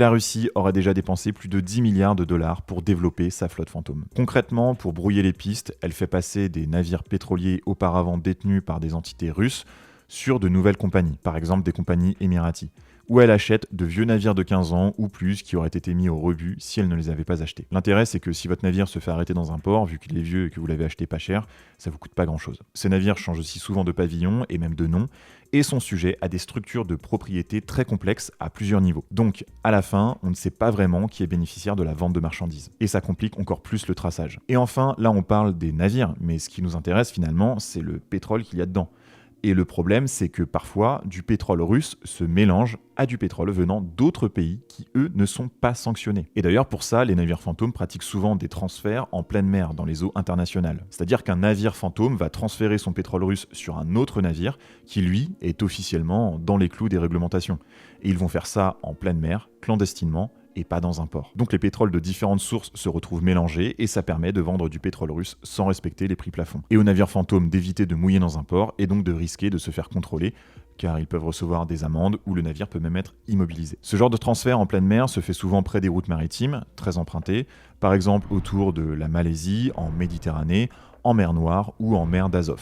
La Russie aurait déjà dépensé plus de 10 milliards de dollars pour développer sa flotte fantôme. Concrètement, pour brouiller les pistes, elle fait passer des navires pétroliers auparavant détenus par des entités russes sur de nouvelles compagnies, par exemple des compagnies émiraties, où elle achète de vieux navires de 15 ans ou plus qui auraient été mis au rebut si elle ne les avait pas achetés. L'intérêt, c'est que si votre navire se fait arrêter dans un port, vu qu'il est vieux et que vous l'avez acheté pas cher, ça vous coûte pas grand-chose. Ces navires changent aussi souvent de pavillon et même de nom, et sont sujets à des structures de propriété très complexes à plusieurs niveaux. Donc, à la fin, on ne sait pas vraiment qui est bénéficiaire de la vente de marchandises. Et ça complique encore plus le traçage. Et enfin, là on parle des navires, mais ce qui nous intéresse finalement, c'est le pétrole qu'il y a dedans. Et le problème, c'est que parfois, du pétrole russe se mélange à du pétrole venant d'autres pays qui, eux, ne sont pas sanctionnés. Et d'ailleurs, pour ça, les navires fantômes pratiquent souvent des transferts en pleine mer, dans les eaux internationales. C'est-à-dire qu'un navire fantôme va transférer son pétrole russe sur un autre navire qui, lui, est officiellement dans les clous des réglementations. Et ils vont faire ça en pleine mer, clandestinement, et pas dans un port. Donc les pétroles de différentes sources se retrouvent mélangés et ça permet de vendre du pétrole russe sans respecter les prix plafonds. Et aux navires fantômes d'éviter de mouiller dans un port et donc de risquer de se faire contrôler car ils peuvent recevoir des amendes ou le navire peut même être immobilisé. Ce genre de transfert en pleine mer se fait souvent près des routes maritimes, très empruntées, par exemple autour de la Malaisie, en Méditerranée, en mer Noire ou en mer d'Azov.